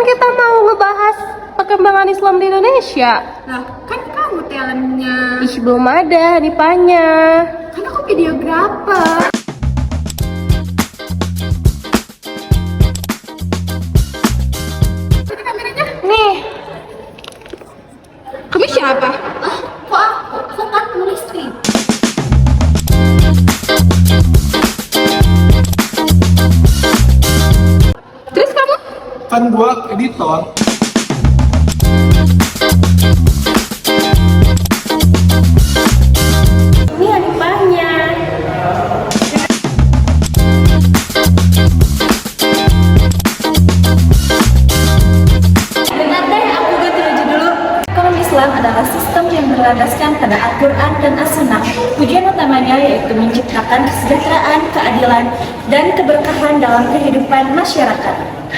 kita mau ngebahas perkembangan Islam di Indonesia. Lah, kan kamu talentnya. Ih, belum ada Nipanya. Kan aku videografer. Ini kameranya. Nih, Kamu siapa? Kok aku? Aku kan penulis skrip. terus kamu? Kan gua editor. Ini Nipanya. Bentar deh, aku ganti baju dulu. Ekonomi Islam adalah sistem yang berlandaskan pada Al-Quran dan As-Sunnah. Tujuan utamanya yaitu menciptakan kesejahteraan, keadilan, dan keberkahan dalam kehidupan masyarakat.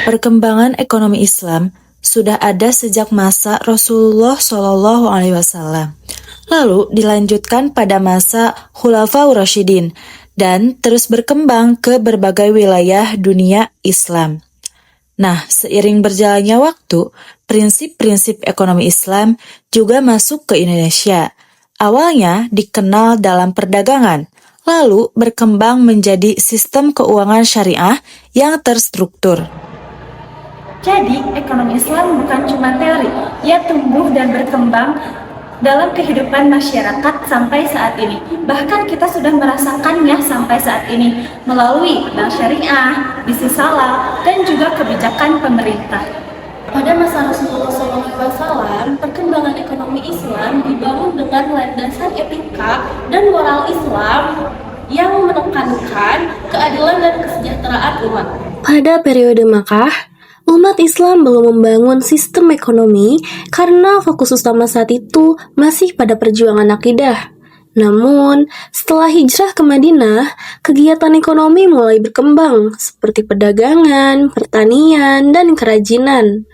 Perkembangan ekonomi Islam sudah ada sejak masa Rasulullah SAW, lalu dilanjutkan pada masa Khulafaur Rasyidin, dan terus berkembang ke berbagai wilayah dunia Islam. Nah, seiring berjalannya waktu, prinsip-prinsip ekonomi Islam juga masuk ke Indonesia. Awalnya dikenal dalam perdagangan, lalu berkembang menjadi sistem keuangan syariah yang terstruktur. Jadi, ekonomi Islam bukan cuma teori, ia tumbuh dan berkembang dalam kehidupan masyarakat sampai saat ini. Bahkan kita sudah merasakannya sampai saat ini melalui bank syariah, bisnis halal, dan juga kebijakan pemerintah. Pada masa Rasulullah SAW, perkembangan ekonomi Islam dibangun dengan landasan etika dan moral Islam yang menekankan keadilan dan kesejahteraan umat. Pada periode Makkah, umat Islam belum membangun sistem ekonomi karena fokus utama saat itu masih pada perjuangan akidah. Namun, setelah hijrah ke Madinah, kegiatan ekonomi mulai berkembang seperti perdagangan, pertanian, dan kerajinan.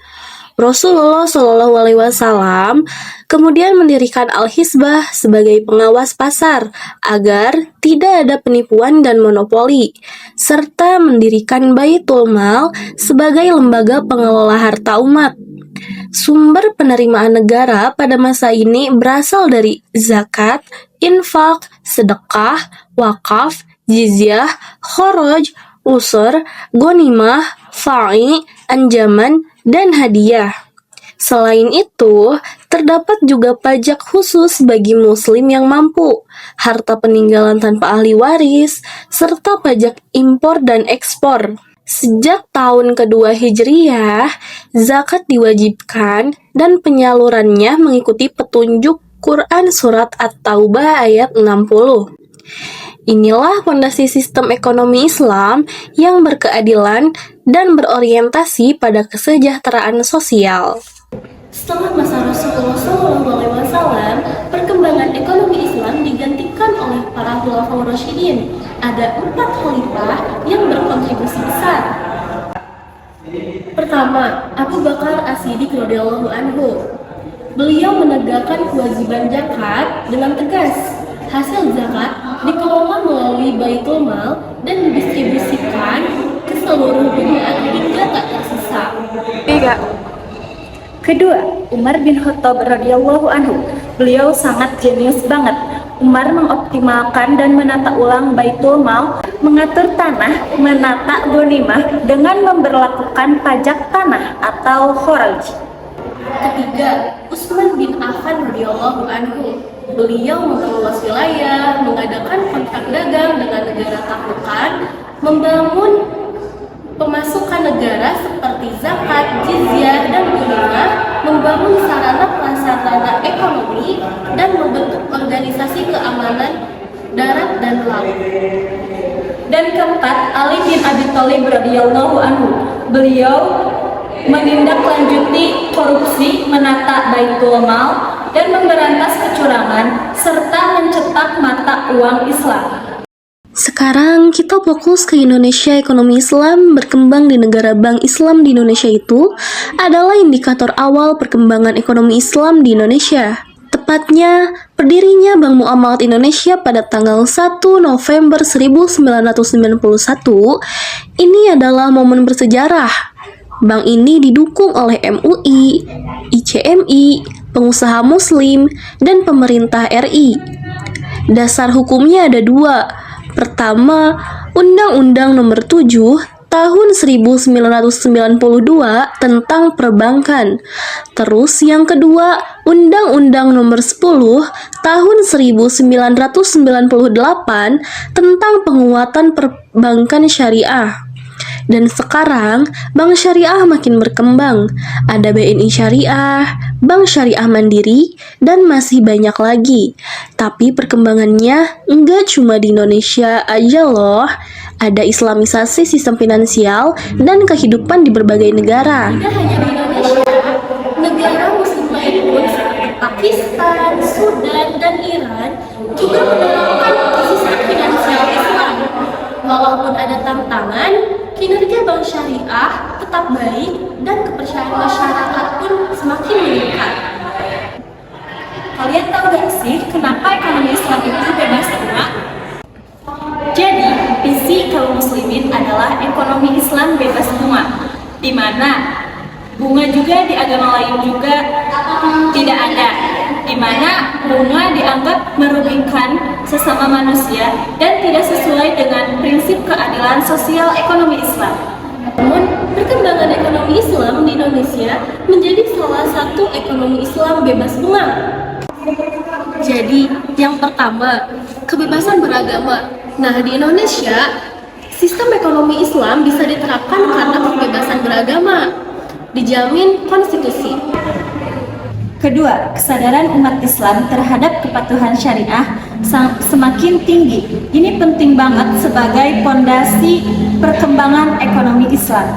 Rasulullah SAW kemudian mendirikan Al-Hizbah sebagai pengawas pasar agar tidak ada penipuan dan monopoli, serta mendirikan Baitul Mal sebagai lembaga pengelola harta umat. Sumber penerimaan negara pada masa ini berasal dari zakat, infak, sedekah, wakaf, jizyah, kharaj, usur, ghanimah, fa'i, anjaman, dan hadiah. Selain itu, terdapat juga pajak khusus bagi muslim yang mampu, harta peninggalan tanpa ahli waris, serta pajak impor dan ekspor. Sejak tahun kedua Hijriyah, zakat diwajibkan dan penyalurannya mengikuti petunjuk Quran Surat At-Taubah ayat 60. Inilah fondasi sistem ekonomi Islam yang berkeadilan dan berorientasi pada kesejahteraan sosial. Setelah masa Rasulullah SAW, perkembangan ekonomi Islam digantikan oleh para Khulafaur Rasyidin. Ada 4 khalifah yang berkontribusi besar. Pertama, Abu Bakar As-Siddiq radhiyallahu anhu. Beliau menegakkan kewajiban zakat dengan tegas. Hasil zakat dikelola melalui Baitul Mal dan didistribusikan ke seluruh dunia hingga tak tersisa. 3. Kedua, Umar bin Khattab radhiyallahu anhu. Beliau sangat jenius banget. Umar mengoptimalkan dan menata ulang Baitul Mal, mengatur tanah, menata ghanimah dengan memberlakukan pajak tanah atau kharaj. Ketiga, Utsman bin Affan radhiyallahu anhu. Beliau memperluas wilayah, mengadakan kontrak dagang dengan negara taklukan, membangun pemasukan negara seperti zakat, jizyah, dan ghanimah, membangun sarana prasarana ekonomi, dan membentuk organisasi keamanan darat dan laut. Dan keempat, Ali bin Abi Thalib radhiyallahu anhu. Beliau menindaklanjuti korupsi, menata Baitul Mal, dan memberantas kecurangan, serta mencetak mata uang Islam. Sekarang kita fokus ke Indonesia. Ekonomi Islam berkembang di negara Bank Islam di Indonesia itu adalah indikator awal perkembangan ekonomi Islam di Indonesia. Tepatnya, berdirinya Bank Muamalat Indonesia pada tanggal 1 November 1991 ini adalah momen bersejarah Bank ini didukung oleh MUI, ICMI, pengusaha muslim, dan pemerintah RI. Dasar hukumnya ada dua. Pertama, Undang-Undang Nomor 7 Tahun 1992 tentang perbankan. Terus yang kedua, Undang-Undang Nomor 10 Tahun 1998 tentang penguatan perbankan syariah. Dan sekarang, bank syariah makin berkembang. Ada BNI Syariah, Bank Syariah Mandiri, dan masih banyak lagi. Tapi perkembangannya nggak cuma di Indonesia aja loh. Ada islamisasi sistem finansial dan kehidupan di berbagai negara. Tidak hanya di Indonesia, negara muslim lain pun seperti Pakistan, Sudan, dan Iran juga menerapkan sistem finansial Islam. Walaupun ada tantangan, kinerja bank syariah tetap baik dan kepercayaan masyarakat pun semakin meningkat. Kalian tahu gak sih kenapa ekonomi Islam itu bebas bunga? Jadi, visi kaum muslimin adalah ekonomi Islam bebas bunga, di mana bunga juga di agama lain juga tidak ada, di mana bunga dianggap merugikan sesama manusia dan tidak sesuai dengan prinsip keadilan sosial ekonomi Islam. Namun, perkembangan ekonomi Islam di Indonesia menjadi salah satu ekonomi Islam bebas bunga. Jadi, yang pertama, kebebasan beragama. Nah, di Indonesia, sistem ekonomi Islam bisa diterapkan karena kebebasan beragama, dijamin konstitusi. Kedua, kesadaran umat Islam terhadap kepatuhan syariah semakin tinggi. Ini penting banget sebagai pondasi perkembangan ekonomi Islam.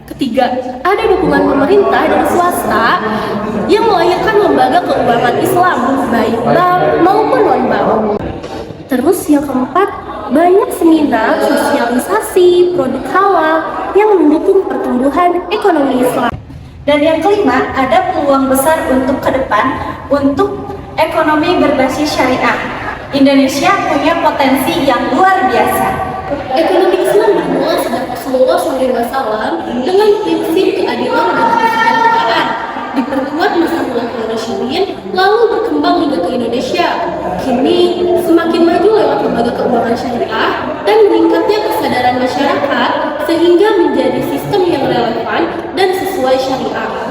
Ketiga, ada dukungan pemerintah dan swasta yang melahirkan lembaga keuangan Islam, baik bank maupun non-bank. Terus yang keempat, banyak seminar sosialisasi produk halal yang mendukung pertumbuhan ekonomi Islam. Dan yang kelima, ada peluang besar untuk ke depan untuk ekonomi berbasis syariah. Indonesia punya potensi yang luar biasa. Ekonomi Islam bermula sejak Rasulullah SAW dengan prinsip keadilan dan kesejahteraan, diperkuat masa Khulafaur Rasyidin, lalu berkembang hingga ke Indonesia. Kini semakin maju lewat lembaga keuangan syariah dan meningkatnya kesadaran masyarakat sehingga menjadi sistem yang relevan dan sesuai syariah.